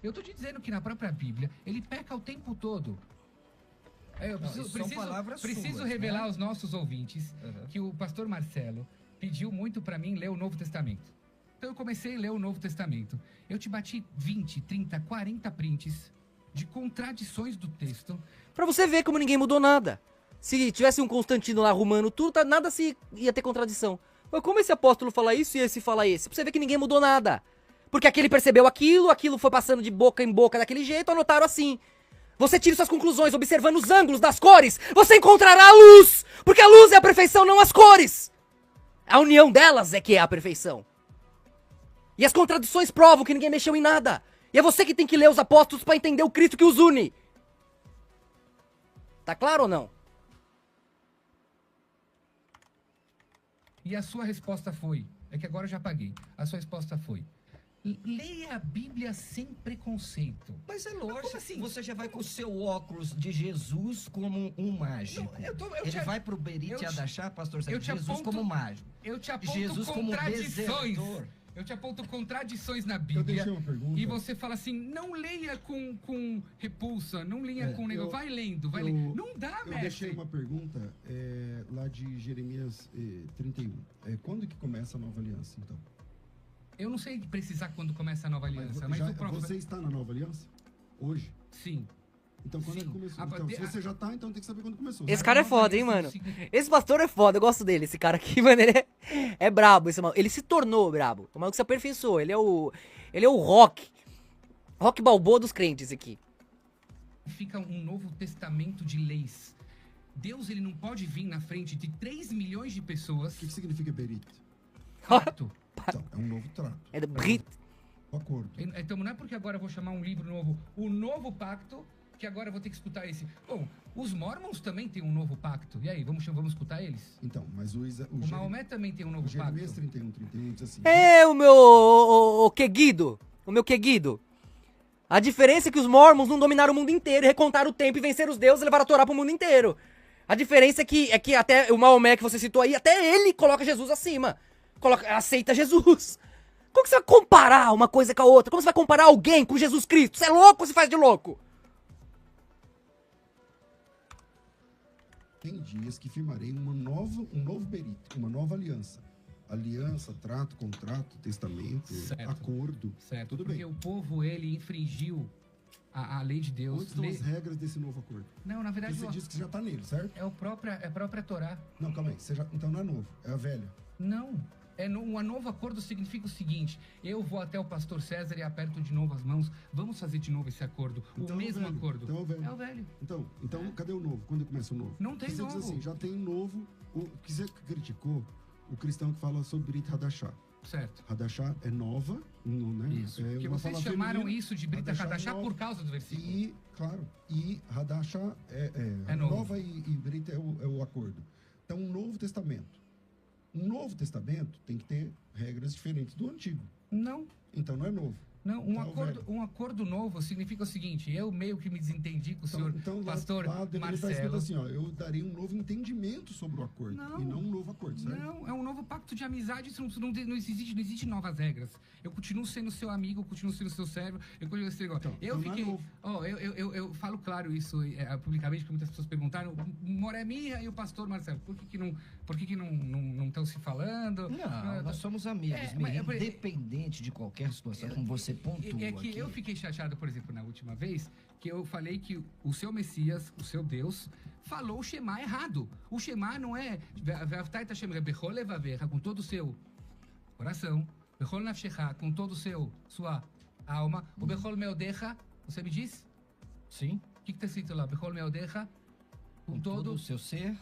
Eu tô te dizendo que na própria Bíblia, ele peca o tempo todo. Eu preciso revelar aos nossos ouvintes que o pastor Marcelo pediu muito pra mim ler o Novo Testamento. Então eu comecei a ler o Novo Testamento. Eu te bati 20, 30, 40 prints de contradições do texto. Pra você ver como ninguém mudou nada. Se tivesse um Constantino lá arrumando tudo, nada se ia ter contradição. Mas como esse apóstolo fala isso e esse fala esse? Pra você ver que ninguém mudou nada. Porque aquele percebeu aquilo foi passando de boca em boca daquele jeito, anotaram assim. Você tira suas conclusões observando os ângulos das cores. Você encontrará a luz. Porque a luz é a perfeição, não as cores. A união delas é que é a perfeição. E as contradições provam que ninguém mexeu em nada. E é você que tem que ler os apóstolos pra entender o Cristo que os une. Tá claro ou não? E a sua resposta foi... É que agora eu já paguei. A sua resposta foi... Leia a Bíblia sem preconceito. Mas é lógico, como assim? Você já vai com o seu óculos de Jesus como um mágico. Ele vai pro Berit Adachá, pastor Sérgio, Jesus como mágico. Eu te aponto Jesus contradições. Eu te aponto contradições na Bíblia. Eu deixei uma pergunta. E você fala assim, não leia com repulsa, não leia com negócio. Vai lendo, vai lendo. Não dá, mestre. Eu deixei uma pergunta lá de Jeremias 31. Quando que começa a nova aliança, então? Eu não sei precisar quando começa a nova aliança, mas o próprio... Você está na nova aliança? Hoje? Sim. Então quando é que começou? Então, se você já tá, então tem que saber quando começou. Esse cara é foda, hein, mano? Esse pastor é foda, eu gosto dele. Esse cara aqui, mano, ele é brabo. Ele se tornou brabo. O maluco se aperfeiçoou. Ele é o Rock Balboa dos crentes aqui. Fica um novo testamento de leis. Deus, ele não pode vir na frente de 3 milhões de pessoas... O que significa Berit? Pacto. Então, é um novo trato. É do Brit. Um acordo. Então não é porque agora eu vou chamar um livro novo, o Novo Pacto, que agora eu vou ter que escutar esse. Bom, os Mormons também têm um novo pacto. E aí, vamos escutar eles? Então, mas o Maomé também tem um novo pacto. Jeremias 31 diz assim... O meu Queguido. O meu Queguido. A diferença é que os Mormons não dominaram o mundo inteiro, recontaram o tempo e venceram os deuses e levaram a Torá pro mundo inteiro. A diferença é que até o Maomé que você citou aí, até ele coloca Jesus acima. Aceita Jesus. Como que você vai comparar uma coisa com a outra? Como você vai comparar alguém com Jesus Cristo? Você é louco ou você faz de louco? Tem dias que firmarei um novo Berit, uma nova aliança. Aliança, trato, contrato, testamento, acordo. Certo, tudo porque bem. o povo, ele infringiu a lei de Deus. Onde estão as regras desse novo acordo? Não, na verdade... Você disse que já tá nele, certo? É a própria Torá. Não, calma aí. Então não é novo, é a velha. Não. Um novo acordo significa o seguinte: eu vou até o pastor César e aperto de novo as mãos. Vamos fazer de novo esse acordo. Então o mesmo acordo. Então é o velho. É o velho. Então cadê o novo? Quando começa o novo? Não tem novo. Você diz assim, já tem novo. O que você criticou, o cristão que fala sobre Brit Hadashah. Certo. Hadashah é nova, né? Isso. Porque vocês chamaram isso de Brit Hadashah por causa do versículo. E Hadashah é nova e Brit é o acordo. Então, um Novo Testamento. Um Novo Testamento tem que ter regras diferentes do Antigo. Não. Então não é novo. Não, um acordo novo significa o seguinte: eu meio que me desentendi com o senhor pastor Marcelo. Tá escrito assim, ó, eu darei um novo entendimento sobre o acordo, e não um novo acordo, certo? Não, é um novo pacto de amizade, isso não existe novas regras. Eu continuo sendo seu amigo, eu continuo sendo seu servo, eu falo claro isso publicamente, porque muitas pessoas perguntaram, Moré Minha e o pastor Marcelo, por que não estão se falando? Não, nós somos amigos, independente de qualquer situação, como você pontua É que aqui. eu fiquei chateado, por exemplo, na última vez, que eu falei que o seu Messias, o seu Deus, falou o Shema errado. O Shema não é com todo o seu coração, com todo o sua alma, o Bechol Meodecha, você me diz? Sim. O que está escrito lá? Bechol Meodecha, com todo o seu ser?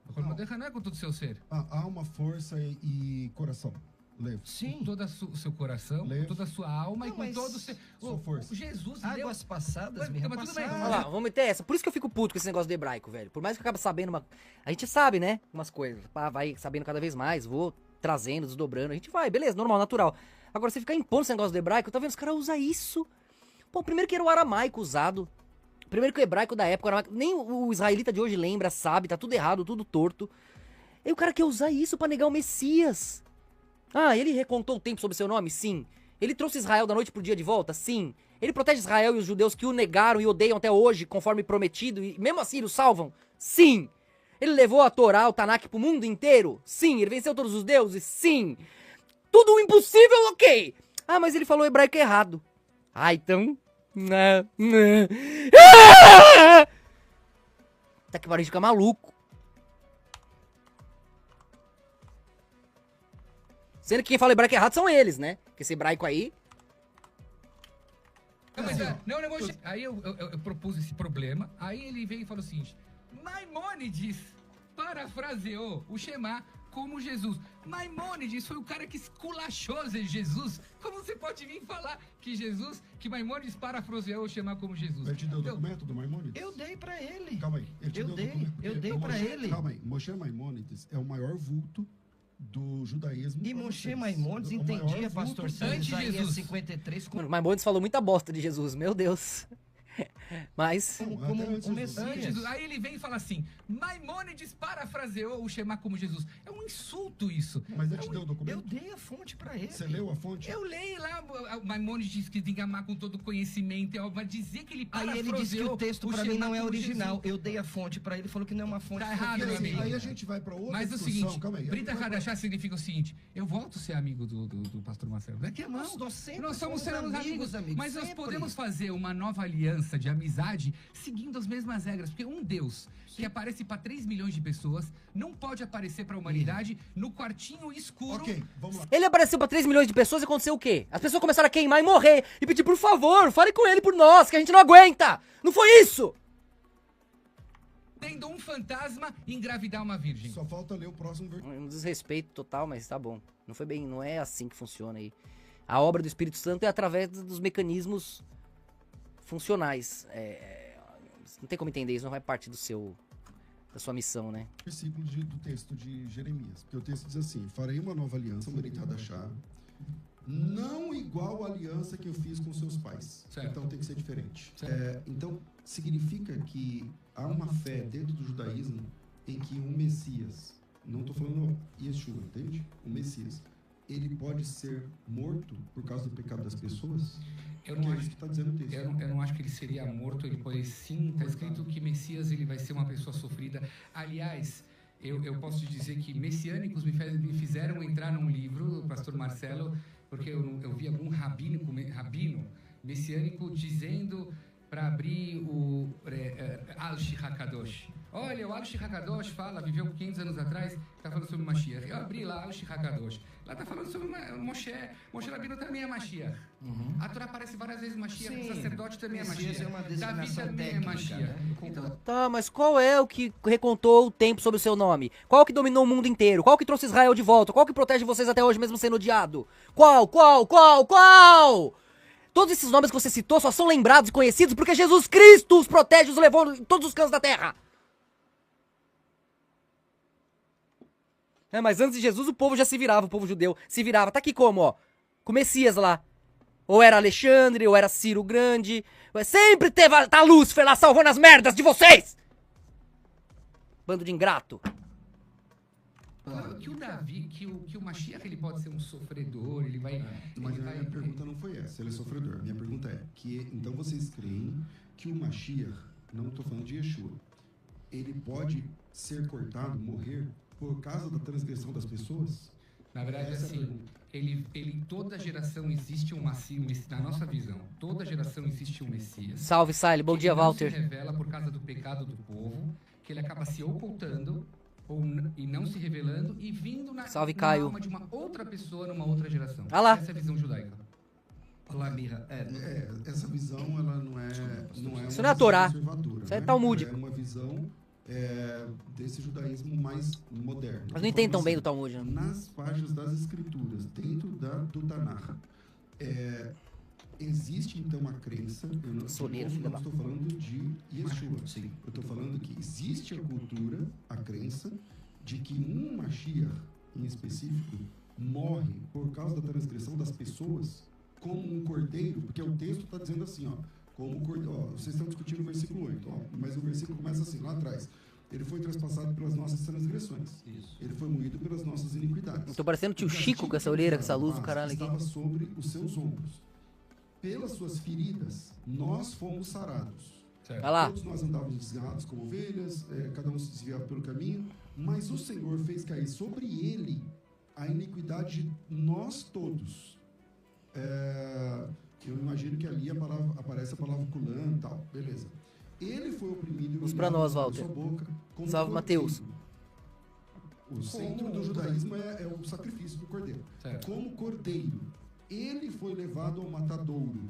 Bechol Meodecha não é com todo o seu ser. Alma, força e coração. Levo. Sim. Com todo o seu coração, com toda a sua alma e com todo o seu... Sua força. Jesus Águas passadas, mas tudo bem. Olha lá, vamos meter essa. Por isso que eu fico puto com esse negócio do hebraico, velho. Por mais que eu acabe sabendo A gente sabe, né? Umas coisas. Vai sabendo cada vez mais, vou trazendo, desdobrando. A gente vai, beleza, normal, natural. Agora, você ficar impondo esse negócio do hebraico, tá vendo? Os caras usam isso. Pô, primeiro que era o aramaico usado. Primeiro que o hebraico da época, nem o israelita de hoje lembra, sabe, tá tudo errado, tudo torto. E o cara quer usar isso pra negar o Messias. Ele recontou o tempo sob seu nome? Sim. Ele trouxe Israel da noite pro dia de volta? Sim. Ele protege Israel e os judeus que o negaram e odeiam até hoje, conforme prometido, e mesmo assim o salvam? Sim. Ele levou a Torá, o Tanakh, pro mundo inteiro? Sim. Ele venceu todos os deuses? Sim. Tudo impossível, ok. Ah, mas ele falou hebraico errado. Ah, então... Tá que pariu de ficar maluco. Sendo que quem fala hebraico errado são eles, né? Porque esse hebraico aí... Aí eu propus esse problema, aí ele veio e falou o seguinte: Maimônides parafraseou o Shema como Jesus. Maimônides foi o cara que esculachou Jesus. Como você pode vir falar que Maimônides parafraseou o Shema como Jesus? Ele te deu o documento do Maimônides? Eu dei pra ele. Calma aí. Eu dei pra ele. Calma aí. Moshe Maimônides é o maior vulto do judaísmo. E Moshe Maimônides entendia, pastor Sérgio, Isaías 53... Mano, Maimônides falou muita bosta de Jesus, meu Deus. Mas... Como o Messias. Aí ele vem e fala assim, Maimônides parafraseou o Shema como Jesus. É um insulto isso. Mas ele te deu o documento? Eu dei a fonte pra ele. Você leu a fonte? Eu leio lá, o Maimônides diz que tem que amar com todo conhecimento, vai dizer que ele parafraseou. Aí ele disse que o texto pra mim não é original. Eu dei a fonte pra ele, falou que não é uma fonte. Tá errado, meu amigo. Aí a gente vai pra outra Mas discussão. O seguinte, calma aí. Brita Hadashah significa o seguinte, eu volto a ser amigo do pastor Marcelo. Daqui a mão. Nós somos amigos. Mas nós podemos fazer uma nova aliança de amizade seguindo as mesmas regras, porque um Deus que aparece para 3 milhões de pessoas não pode aparecer para a humanidade no quartinho escuro. Ok, vamos lá. Ele apareceu pra 3 milhões de pessoas e aconteceu o quê? As pessoas começaram a queimar e morrer e pedir, por favor, fale com ele por nós, que a gente não aguenta. Não foi isso? Tendo um fantasma engravidar uma virgem. Só falta ler o próximo versículo. Um desrespeito total, mas tá bom. Não é assim que funciona aí. A obra do Espírito Santo é através dos mecanismos funcionais. Não tem como entender isso, não vai parte da sua missão, né? Versículo do texto de Jeremias. Porque o texto diz assim: farei uma nova aliança, Brita Hadashah, não igual à aliança que eu fiz com seus pais. Certo. Então tem que ser diferente. Então significa que há uma fé dentro do judaísmo em que um Messias, não estou falando Yeshua, entende? O Messias, ele pode ser morto por causa do pecado das pessoas? Eu não acho que ele seria morto, ele pode sim, está escrito que Messias ele vai ser uma pessoa sofrida. Aliás, eu posso te dizer que messiânicos me fizeram entrar num livro, pastor Marcelo, porque eu vi algum rabino messiânico dizendo para abrir o Al-Shih HaKadosh. Olha, o Al-Shih HaKadosh viveu 500 anos atrás, está falando sobre Mashiach. Eu abri lá Al-Shih HaKadosh. Lá está falando sobre Moshe. Moshe Rabbeinu também é Mashiach. A Torá aparece várias vezes Mashiach, o sacerdote também é Mashiach. Davi também é Mashiach. Então, tá, mas qual é o que recontou o tempo sobre o seu nome? Qual que dominou o mundo inteiro? Qual que trouxe Israel de volta? Qual que protege vocês até hoje mesmo sendo odiado? Qual? Todos esses nomes que você citou só são lembrados e conhecidos porque Jesus Cristo os protege e os levou em todos os cantos da terra. Mas antes de Jesus o povo já se virava, o povo judeu se virava. Tá aqui como, ó, com o Messias lá. Ou era Alexandre, ou era Ciro Grande. Sempre tá Lúcifer lá salvando as merdas de vocês! Bando de ingrato. Que o Davi, que o Mashiach, ele pode ser um sofredor, ele vai... Mas a minha pergunta não foi essa, ele é sofredor. Minha pergunta é, então vocês creem que o Mashiach, não estou falando de Yeshua, ele pode ser cortado, morrer, por causa da transgressão das pessoas? Na verdade, assim, toda geração existe um Messias, na nossa visão, toda geração existe um Messias. Salve, Sile, bom dia, Walter. Ele se revela por causa do pecado do povo, que ele acaba se ocultando, e não se revelando, e vindo na alma de uma outra pessoa, numa outra geração. Ah lá. Essa é a visão judaica. Olá, Mirra. Essa visão, ela não é isso não é a Torá. Isso é Talmúdico. É uma visão desse judaísmo mais moderno. Mas não entende tão bem do Talmud. Nas páginas das escrituras, dentro do Tanakh, existe então a crença, eu não estou falando de Yeshua, eu estou falando que existe a cultura, a crença, de que um Mashiach, em específico, morre por causa da transgressão das pessoas, como um cordeiro, porque o texto está dizendo assim, ó, como cordeiro, vocês estão discutindo o versículo 8, mas o versículo começa assim, lá atrás. Ele foi transpassado pelas nossas transgressões. Isso. Ele foi moído pelas nossas iniquidades. Tô parecendo tio Chico com essa orelha, com essa luz do caralho aqui. Estava sobre os seus ombros. pelas suas feridas, nós fomos sarados. Vai lá. Todos nós andávamos desgarrados como ovelhas, cada um se desviava pelo caminho, mas o Senhor fez cair sobre ele a iniquidade de nós todos. Eu imagino que ali aparece a palavra culã e tal, beleza. Ele foi oprimido Vamos para nós, Walter. Salve, Mateus. O centro do judaísmo é o sacrifício do cordeiro. Como cordeiro, ele foi levado ao matadouro.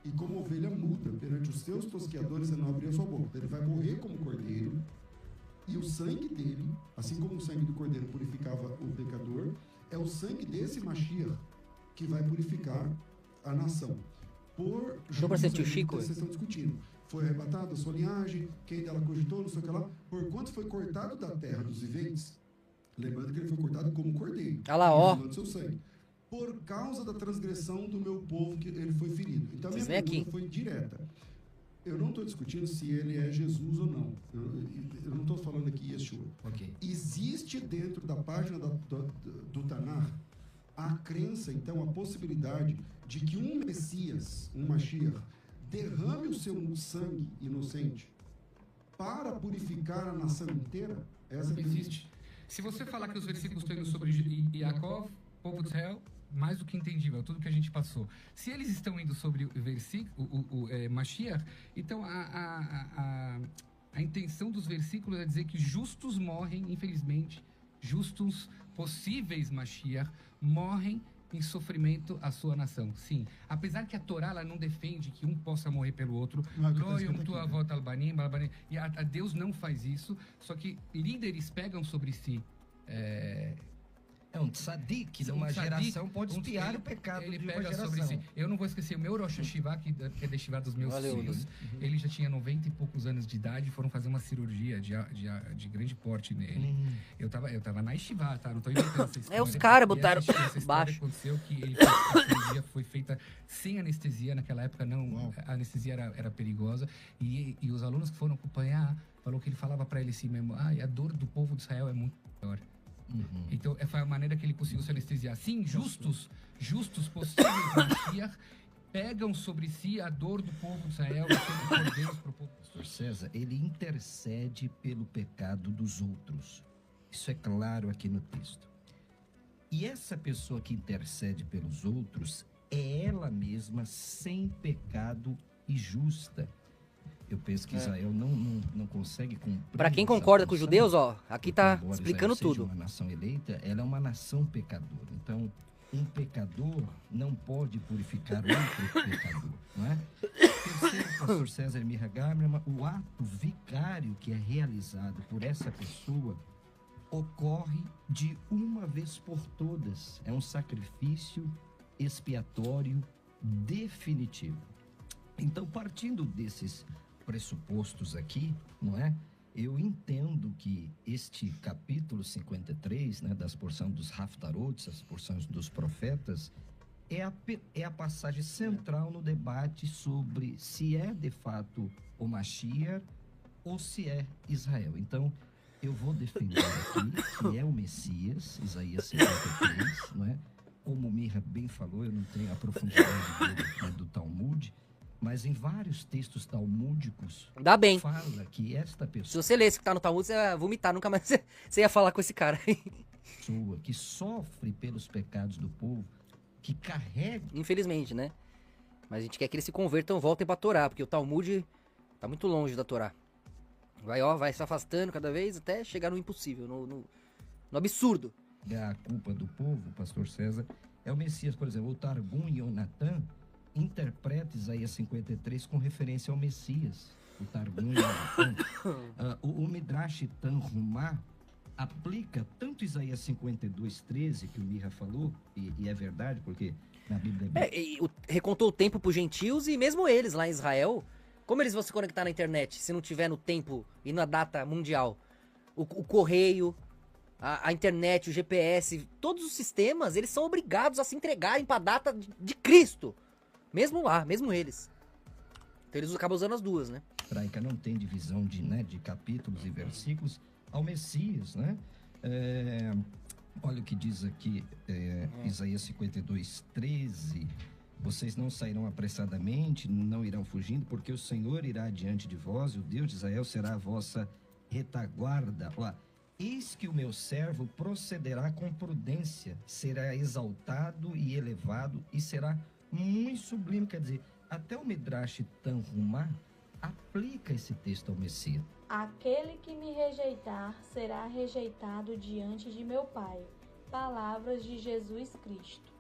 E como ovelha muda perante os seus tosqueadores, ele não abriu a sua boca. Ele vai morrer como cordeiro. E o sangue dele, assim como o sangue do cordeiro purificava o pecador, é o sangue desse Mashiach que vai purificar a nação. Por juízo, Chico, vocês estão discutindo. Foi arrebatada a sua linhagem, quem dela cogitou, não sei o que lá. Porquanto foi cortado da terra dos viventes, lembrando que ele foi cortado como cordeiro. Olha lá, ó. Seu sangue. Por causa da transgressão do meu povo que ele foi ferido. Então a minha pergunta foi direta. Eu não estou discutindo se ele é Jesus ou não. Eu não estou falando aqui Yeshua. Okay. Existe dentro da página do Tanar a crença, então, a possibilidade de que um Messias, um Mashiach, derrame o seu sangue inocente para purificar a nação inteira? Essa existe. Se você falar que os versículos estão indo sobre Yaakov, povo de Israel, mais do que entendível, tudo que a gente passou. Se eles estão indo sobre o versículo, Mashiach, então a intenção dos versículos é dizer que justos morrem, infelizmente, justos possíveis Mashiach morrem em sofrimento a sua nação. Sim, apesar que a Torá ela não defende que um possa morrer pelo outro, e a Deus não faz isso, só que líderes pegam sobre si um tzadik de uma geração pode espiar o pecado de uma geração. Sobre si. Eu não vou esquecer, o meu Rosh Hashivá, que é da Shivá dos meus filhos, ele já tinha 90 e poucos anos de idade, foram fazer uma cirurgia de grande porte nele. Eu tava na Shivá, tá? Não tô inventando essa história. Os caras botaram baixo. Aconteceu que a cirurgia foi feita sem anestesia, naquela época a anestesia era perigosa, e os alunos que foram acompanhar, falou que ele falava para ele assim mesmo, a dor do povo de Israel é muito maior. Então, foi a maneira que ele conseguiu se anestesiar. Sim, justos possíveis Mashiach pegam sobre si a dor do povo de Israel e sendo cordeiros para o povo. Pastor César, ele intercede pelo pecado dos outros. Isso é claro aqui no texto. E essa pessoa que intercede pelos outros é ela mesma sem pecado e justa. Eu penso que Israel não consegue cumprir. Para quem concorda com os judeus, aqui está explicando tudo. Uma nação eleita, ela é uma nação pecadora. Então, um pecador não pode purificar outro pecador, não é? Terceiro, pastor César Mirra Gamerman, o ato vicário que é realizado por essa pessoa ocorre de uma vez por todas. É um sacrifício expiatório definitivo. Então, partindo desses pressupostos aqui, não é? Eu entendo que este capítulo 53, né, das porções dos Haftarot, as porções dos profetas, é a passagem central no debate sobre se é de fato o Mashiach ou se é Israel. Então, eu vou defender aqui que é o Messias, Isaías 53, não é? Como o Mirra bem falou, eu não tenho a profundidade do Talmud, mas em vários textos talmúdicos dá bem. Fala que esta pessoa... Se você lê esse que tá no Talmud, você vai vomitar, nunca mais você ia falar com esse cara. Pessoa que sofre pelos pecados do povo, que carrega... Infelizmente, né? Mas a gente quer que eles se convertam, voltem pra Torá, porque o Talmud tá muito longe da Torá. Vai se afastando cada vez até chegar no impossível, no absurdo. A culpa do povo, pastor César, é o Messias. Por exemplo, o Targum Yonatan interpreta Isaías 53 com referência ao Messias. O Targum Yonatan. O Midrash Tanhumá aplica tanto Isaías 52:13, que o Mirra falou, e é verdade, porque na Bíblia... recontou o tempo para os gentios, e mesmo eles lá em Israel, como eles vão se conectar na internet se não tiver no tempo e na data mundial? O correio, a internet, o GPS, todos os sistemas, eles são obrigados a se entregarem para a data de Cristo. Mesmo lá, mesmo eles. Então eles acabam usando as duas, né? Hebraica não tem divisão de capítulos e versículos ao Messias, né? Olha o que diz aqui Isaías 52:13. Vocês não sairão apressadamente, não irão fugindo, porque o Senhor irá diante de vós, e o Deus de Israel será a vossa retaguarda. Olha, eis que o meu servo procederá com prudência, será exaltado e elevado, e será muito sublime. Quer dizer, até o Midrash Tanhumá aplica esse texto ao Messias. Aquele que me rejeitar será rejeitado diante de meu Pai. Palavras de Jesus Cristo.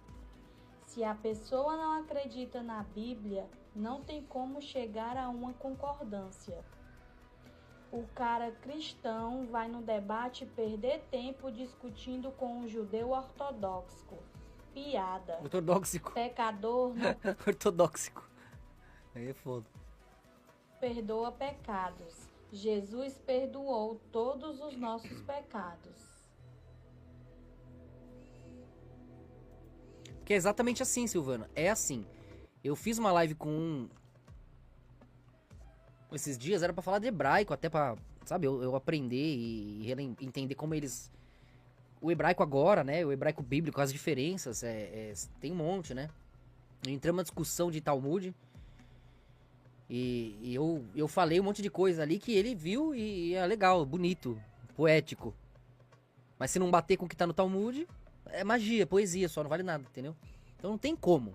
Se a pessoa não acredita na Bíblia, não tem como chegar a uma concordância. O cara cristão vai no debate perder tempo discutindo com um judeu ortodoxo. Piada. Ortodóxico. Pecador não Ortodóxico. Aí é foda. perdoa pecados. Jesus perdoou todos os nossos pecados. Que é exatamente assim, Silvana. É assim. Eu fiz uma live com esses dias, era pra falar de hebraico, até pra, sabe, eu aprender e entender como eles... O hebraico agora, né, o hebraico bíblico, as diferenças, tem um monte, né. Entramos numa discussão de Talmud e eu falei um monte de coisa ali que ele viu e é legal, bonito, poético. Mas se não bater com o que tá no Talmud, é magia, poesia só, não vale nada, entendeu? Então não tem como.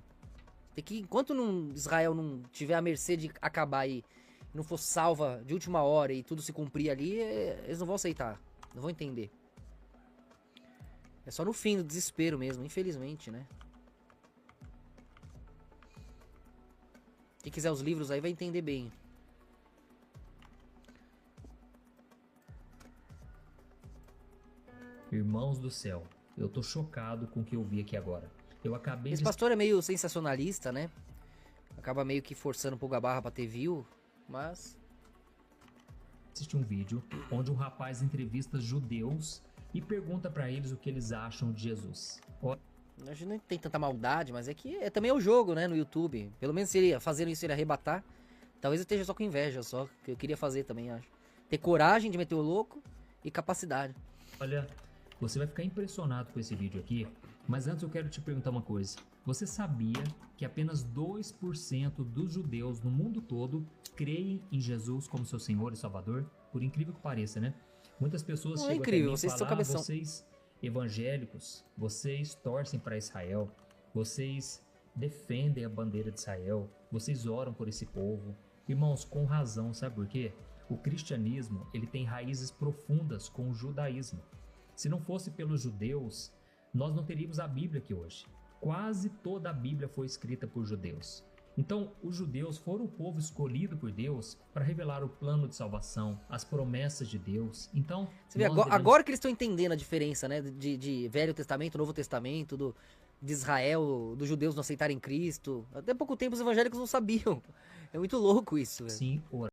Tem que, enquanto Israel não tiver à mercê de acabar e não for salva de última hora e tudo se cumprir ali, eles não vão aceitar, não vão entender. É só no fim do desespero mesmo, infelizmente, né? Quem quiser os livros aí vai entender bem. Irmãos do céu, eu tô chocado com o que eu vi aqui agora. Eu acabei Esse de pastor é meio sensacionalista, né? Acaba meio que forçando um pouco a barra pra ter view, mas... assistir um vídeo onde um rapaz entrevista judeus e pergunta pra eles o que eles acham de Jesus. A gente não tem tanta maldade, mas é que também é o jogo, né, no YouTube. Pelo menos se ele fazendo isso, ele arrebatar. Talvez eu esteja só com inveja, só. Que eu queria fazer também, acho. Ter coragem de meter o louco e capacidade. Olha, você vai ficar impressionado com esse vídeo aqui, mas antes eu quero te perguntar uma coisa. Você sabia que apenas 2% dos judeus no mundo todo creem em Jesus como seu Senhor e Salvador? Por incrível que pareça, né? Muitas pessoas chegam até mim e vocês são falam, cabeção. Vocês evangélicos, vocês torcem para Israel, vocês defendem a bandeira de Israel, vocês oram por esse povo. Irmãos, com razão, sabe por quê? O cristianismo, ele tem raízes profundas com o judaísmo. Se não fosse pelos judeus, nós não teríamos a Bíblia aqui hoje. Quase toda a Bíblia foi escrita por judeus. Então, os judeus foram o povo escolhido por Deus para revelar o plano de salvação, as promessas de Deus. Então, você vê, agora que eles estão entendendo a diferença, né, de Velho Testamento, Novo Testamento, de Israel, dos judeus não aceitarem Cristo. Até pouco tempo os evangélicos não sabiam. É muito louco isso, velho. Sim,